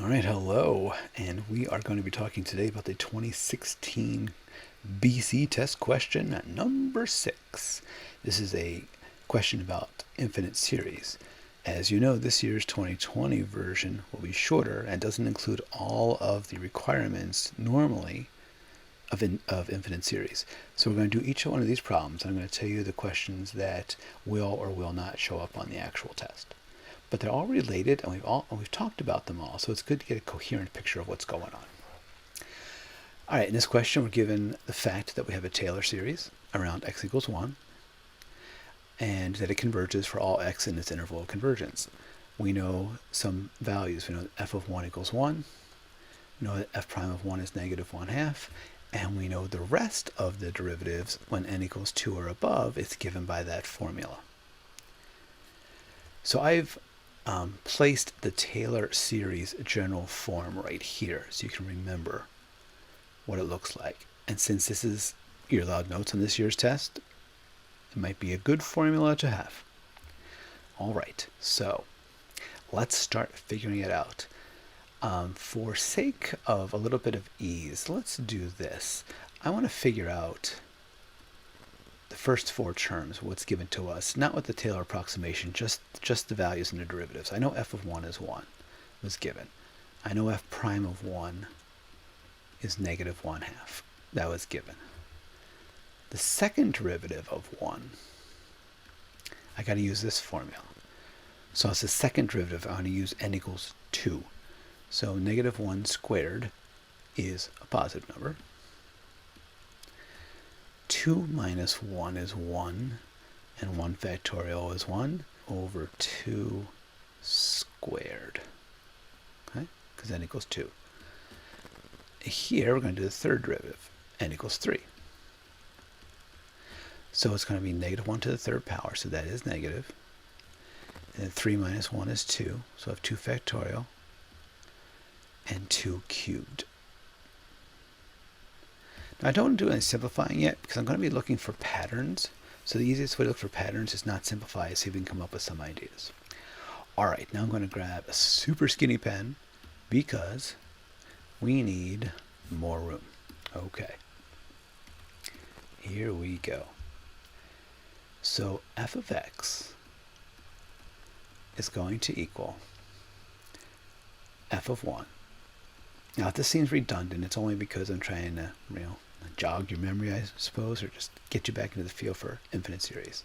All right, hello, and we are going to be talking today about the 2016 BC test question number 6. This is a question about infinite series. As you know, this year's 2020 version will be shorter and doesn't include all of the requirements normally of infinite series. So we're going to do each one of these problems. I'm going to tell you the questions that will or will not show up on the actual test. But they're all related, and we've talked about them all, so it's good to get a coherent picture of what's going on. All right, in this question, we're given the fact that we have a Taylor series around x equals 1, and that it converges for all x in its interval of convergence. We know some values. We know that f of 1 equals 1. We know that f prime of 1 is negative 1/2. And we know the rest of the derivatives when n equals 2 or above is given by that formula. So I've placed the Taylor series general form right here so you can remember what it looks like. And since this is your allowed notes on this year's test, it might be a good formula to have. All right, so let's start figuring it out. For sake of a little bit of ease, let's do this. I want to figure out the first 4 terms, what's given to us, not with the Taylor approximation, just the values and the derivatives. I know f of 1 is 1, was given. I know f prime of 1 is negative 1/2. That was given. The second derivative of 1, I got to use this formula. So as the second derivative, I'm going to use n equals 2. So negative 1 squared is a positive number. 2 minus 1 is 1, and 1 factorial is 1 over 2 squared, okay, because n equals 2. Here we're going to do the third derivative, n equals 3. So it's going to be negative 1 to the third power, so that is negative. And then 3 minus 1 is 2, so I have 2 factorial and 2 cubed. Now I don't do any simplifying yet because I'm going to be looking for patterns. So the easiest way to look for patterns is not simplify, see if we can come up with some ideas. All right, now I'm going to grab a super skinny pen because we need more room. Okay, here we go. So f of x is going to equal f of 1. Now if this seems redundant, it's only because I'm trying to, jog your memory, I suppose, or just get you back into the feel for infinite series.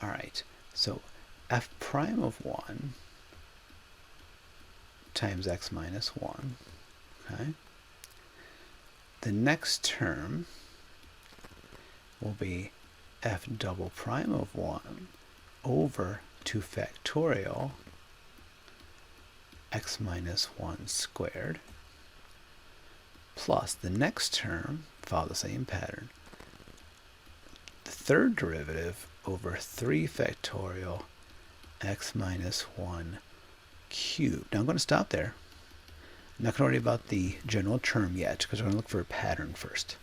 All right, so f prime of 1 times x minus 1, okay? The next term will be f double prime of 1 over 2 factorial x minus 1 squared, plus the next term, follow the same pattern, the third derivative over 3 factorial x minus 1 cubed. Now I'm going to stop there. I'm not going to worry about the general term yet because we're going to look for a pattern first.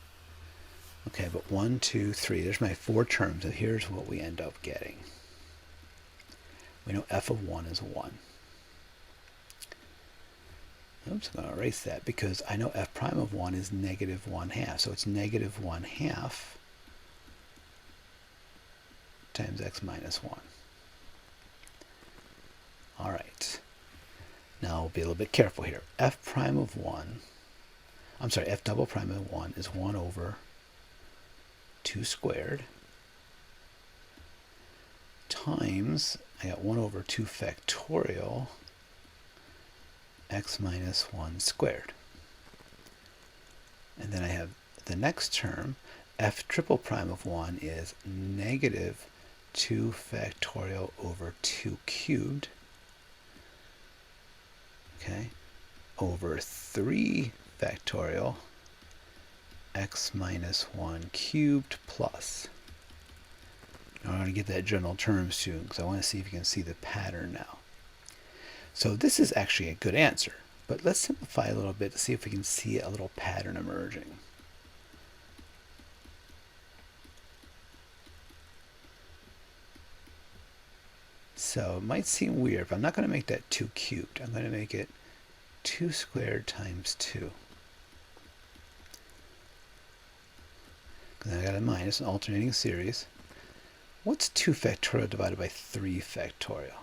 Okay, but 1, 2, 3, there's my 4 terms, and here's what we end up getting. We know f of 1 is 1. Oops, I'm going to erase that because I know f prime of 1 is negative 1/2. So it's negative 1/2 times x minus 1. All right. Now we'll be a little bit careful here. F prime of 1, I'm sorry, f double prime of 1 is 1 over 2 squared times, I got 1 over 2 factorial x minus 1 squared. And then I have the next term, f triple prime of 1 is negative 2 factorial over 2 cubed, okay, over 3 factorial x minus 1 cubed plus. Now I'm going to get that general term soon because I want to see if you can see the pattern now. So this is actually a good answer, but let's simplify a little bit to see if we can see a little pattern emerging. So it might seem weird, but I'm not going to make that 2 cubed. I'm going to make it 2 squared times 2. Then I got a minus, an alternating series. What's 2 factorial divided by 3 factorial?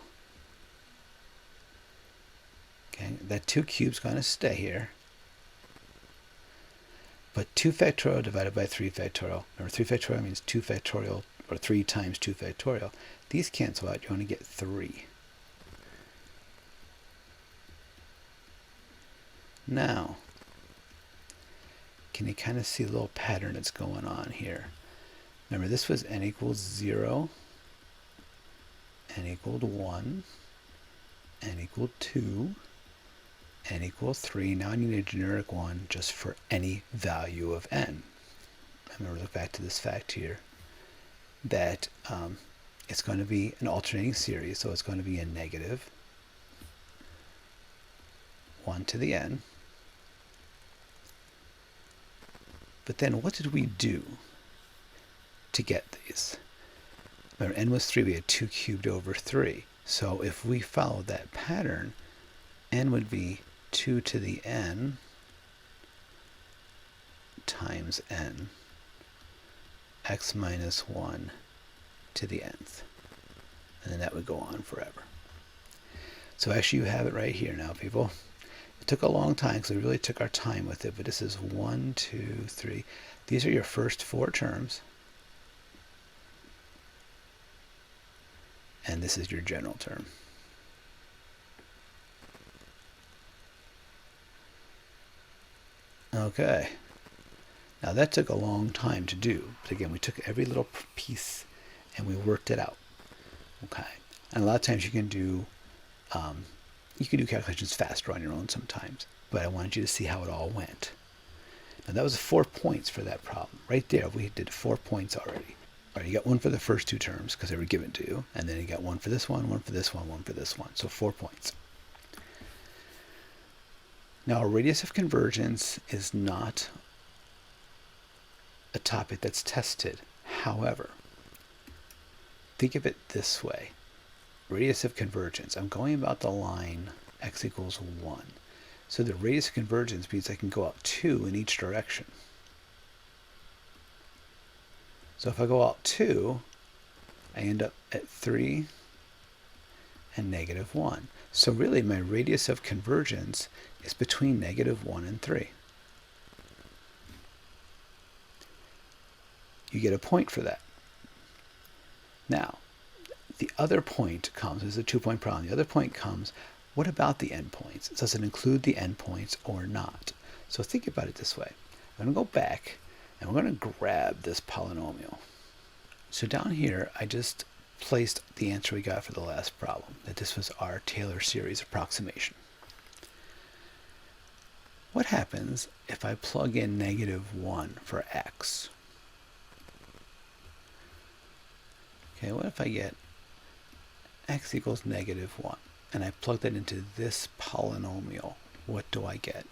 Okay, that 2 cube's going to stay here. But 2 factorial divided by 3 factorial. Remember, 3 factorial means 2 factorial, or 3 times 2 factorial. These cancel out. You only get 3. Now, can you kind of see the little pattern that's going on here? Remember, this was n equals 0, n equaled 1, n equaled 2, n equals 3. Now I need a generic one just for any value of n. I'm going to look back to this fact here that it's going to be an alternating series, so it's going to be a negative 1 to the n. But then what did we do to get these? Remember, n was 3. We had 2 cubed over 3. So if we followed that pattern, n would be 2 to the n times n, x minus 1 to the nth. And then that would go on forever. So actually you have it right here now, people. It took a long time because we really took our time with it, but this is 1, 2, 3. These are your first 4 terms. And this is your general term. Okay. Now that took a long time to do. But again, we took every little piece and we worked it out. Okay. And a lot of times you can do calculations faster on your own sometimes. But I wanted you to see how it all went. Now that was 4 points for that problem. Right there, we did 4 points already. All right, you got 1 for the first 2 terms because they were given to you. And then you got 1 for this one, 1 for this one, 1 for this one. So 4 points. Now, a radius of convergence is not a topic that's tested. However, think of it this way. Radius of convergence. I'm going about the line x equals 1. So the radius of convergence means I can go out 2 in each direction. So if I go out 2, I end up at 3 and negative 1. So really my radius of convergence is between negative 1 and 3. You get a point for that. Now, the other point comes, this is a 2-point problem, the other point comes, what about the endpoints? Does it include the endpoints or not? So think about it this way. I'm going to go back and we're going to grab this polynomial. So down here, I just placed the answer we got for the last problem, that this was our Taylor series approximation. What happens if I plug in negative 1 for x? Okay, what if I get x equals negative 1, and I plug that into this polynomial? What do I get?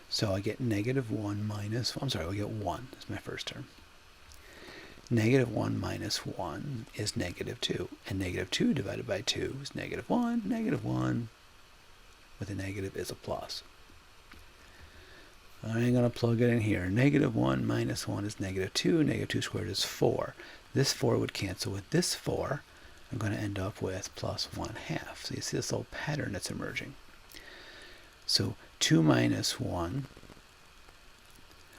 So I get negative 1 minus, I get 1, that's my first term. Negative 1 minus 1 is negative 2, and negative 2 divided by 2 is negative 1. Negative 1 with a negative is a plus. I'm going to plug it in here. Negative 1 minus 1 is negative 2. Negative 2 squared is 4. This 4 would cancel with this 4. I'm going to end up with plus 1/2. So you see this little pattern that's emerging. So 2 minus 1,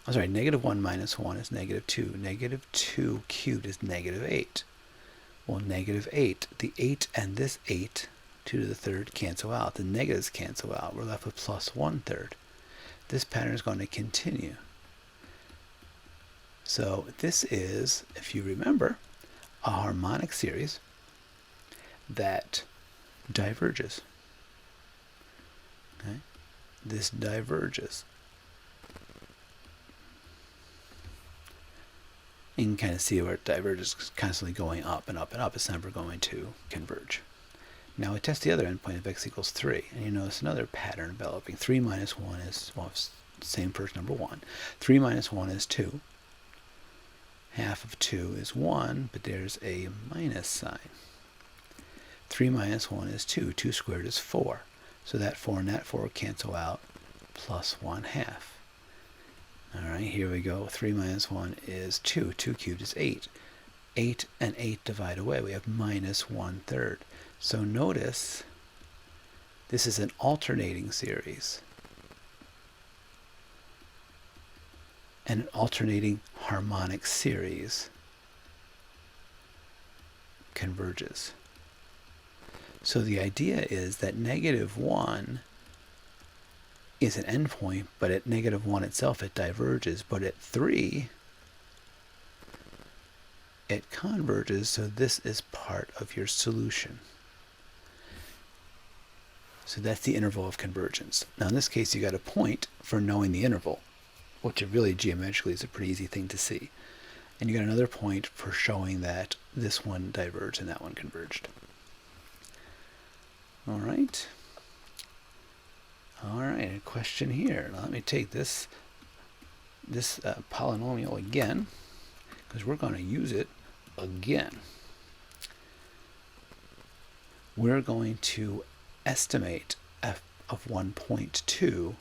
negative 1 minus 1 is negative 2. Negative 2 cubed is negative 8. Well, negative 8, the 8 and this 8, 2 to the third, cancel out. The negatives cancel out. We're left with plus 1/3. This pattern is going to continue. So this is, if you remember, a harmonic series that diverges. Okay? This diverges. You can kind of see where it diverges, constantly going up and up and up. It's never going to converge. Now we test the other endpoint of x equals 3, and you notice another pattern developing. 3 minus 1 is, well, same first number 1. 3 minus 1 is 2. Half of 2 is 1, but there's a minus sign. 3 minus 1 is 2. 2 squared is 4. So that 4 and that 4 cancel out, plus 1/2. All right, here we go. 3 minus 1 is 2. 2 cubed is 8. 8 and 8 divide away. We have minus 1/3. So notice this is an alternating series. And an alternating harmonic series converges. So the idea is that -1 is an endpoint, but at -1 itself it diverges, but at 3 it converges, so this is part of your solution. So that's the interval of convergence. Now in this case you got a point for knowing the interval, which really geometrically is a pretty easy thing to see. And you got another point for showing that this one diverged and that one converged. All right. All right, a question here. Now let me take this polynomial again, because we're going to use it again. We're going to estimate f of 1.2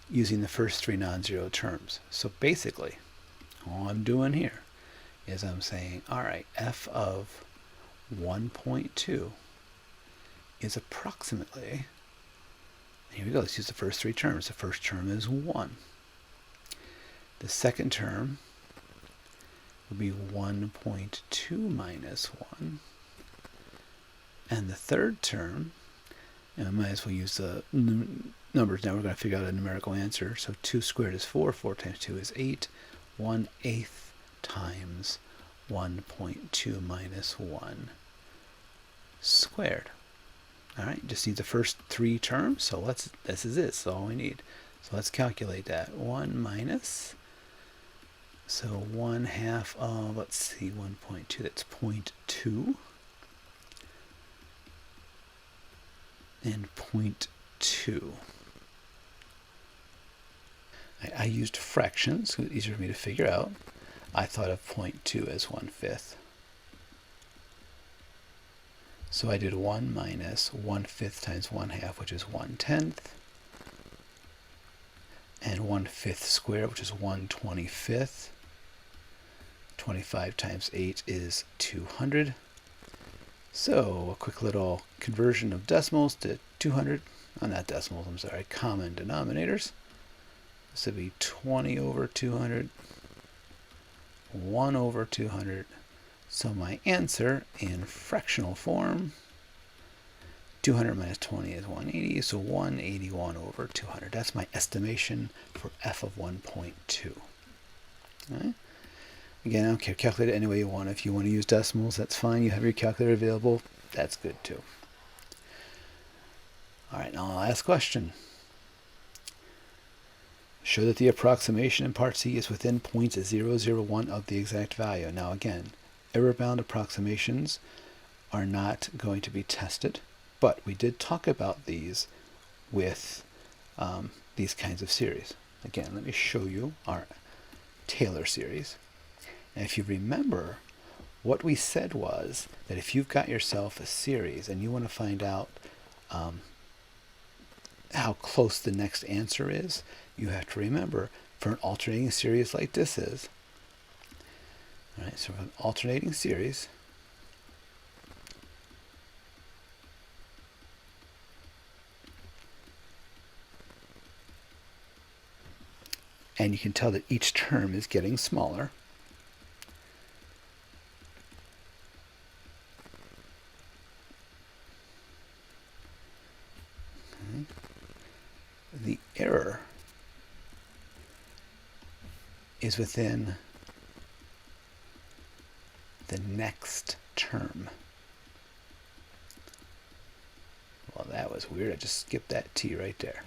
using the first 3 non-zero terms. So basically, all I'm doing here is I'm saying, all right, f of 1.2 is approximately, here we go, let's use the first 3 terms. The first term is 1. The second term will be 1.2 minus 1. And the third term, and I might as well use the numbers now. We're going to figure out a numerical answer. So 2 squared is 4. 4 times 2 is 8. 1/8 times 1.2 minus 1 squared. All right, just need the first 3 terms. So this is it. That's all we need. So let's calculate that. 1 minus, so 1/2 of, let's see, 1.2, that's 0.2. And 0.2. I used fractions, so it's easier for me to figure out. I thought of 0.2 as 1/5. So I did 1 minus 1/5 times 1/2, which is 1/10. And 1/5 squared, which is 1/25. 25 times 8 is 200. So a quick little conversion of decimals to 200. Oh, not decimals, I'm sorry, common denominators. This would be 20 over 200, 1 over 200. So my answer in fractional form, 200 minus 20 is 180, so 181 over 200. That's my estimation for f of 1.2. Right? Again, I don't care, calculate it any way you want. If you want to use decimals, that's fine. You have your calculator available, that's good too. All right, now the last question. Show that the approximation in part C is within 0.001 of the exact value. Now again, error-bound approximations are not going to be tested, but we did talk about these with these kinds of series. Again, let me show you our Taylor series. And if you remember, what we said was that if you've got yourself a series and you want to find out how close the next answer is, you have to remember for an alternating series like this is, all right, so for an alternating series, and you can tell that each term is getting smaller. Okay. The error is within the next term. Well, that was weird. I just skipped that T right there.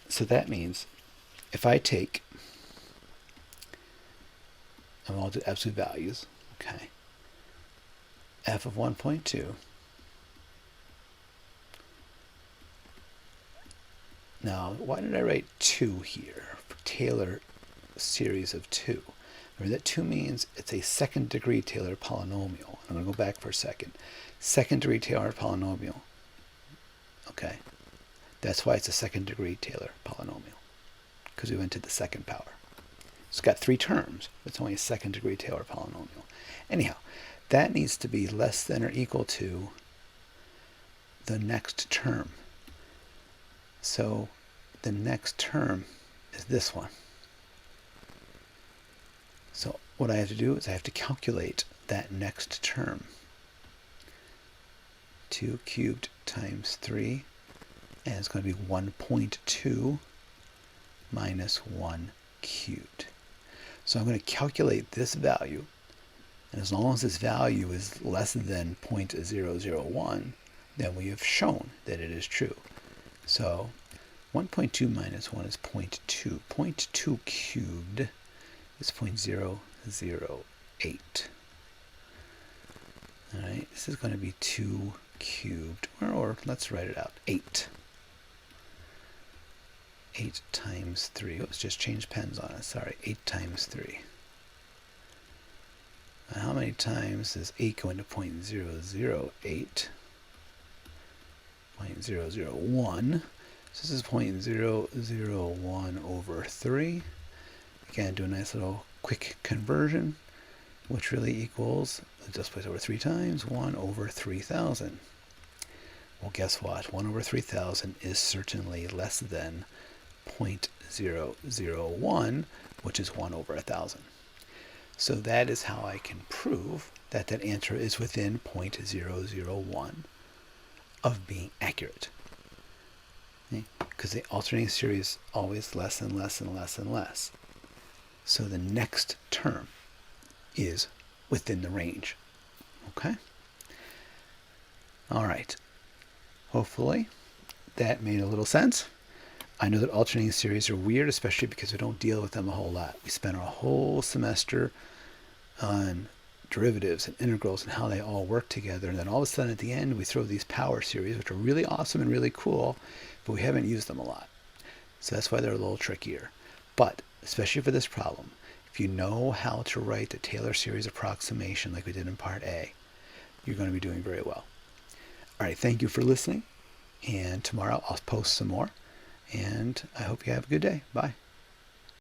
So that means if I take, and I'll do absolute values, okay, f of 1.2. Now, why did I write 2 here for Taylor series of 2? Remember that 2 means it's a second degree Taylor polynomial. I'm going to go back for a second. Second degree Taylor polynomial. Okay, that's why it's a second degree Taylor polynomial, because we went to the second power. It's got 3 terms, but it's only a second degree Taylor polynomial. Anyhow, that needs to be less than or equal to the next term. So the next term is this one. So what I have to do is I have to calculate that next term. 2 cubed times 3, and it's going to be 1.2 minus 1 cubed. So I'm going to calculate this value, and as long as this value is less than 0.001, then we have shown that it is true. So 1.2 minus 1 is 0.2. 0.2 cubed is 0.008. All right, this is going to be 2 cubed, or let's write it out, 8. 8 times 3. Let's just change pens on it. Sorry, 8 times 3. Now, how many times does 8 go into 0.008? 0.001. So this is 0.001 over 3. Again, do a nice little quick conversion, which really equals, just place over 3 times, 1 over 3,000. Well, guess what? 1 over 3,000 is certainly less than 0.001, which is 1 over 1,000. So that is how I can prove that that answer is within 0.001 of being accurate. Because the alternating series is always less and less and less and less. So the next term is within the range. Okay? All right. Hopefully that made a little sense. I know that alternating series are weird, especially because we don't deal with them a whole lot. We spent our whole semester on derivatives and integrals and how they all work together, and then all of a sudden at the end we throw these power series, which are really awesome and really cool, but we haven't used them a lot. So that's why they're a little trickier. But especially for this problem, if you know how to write the Taylor series approximation like we did in part A, you're going to be doing very well. All right, thank you for listening, and tomorrow I'll post some more, and I hope you have a good day. Bye.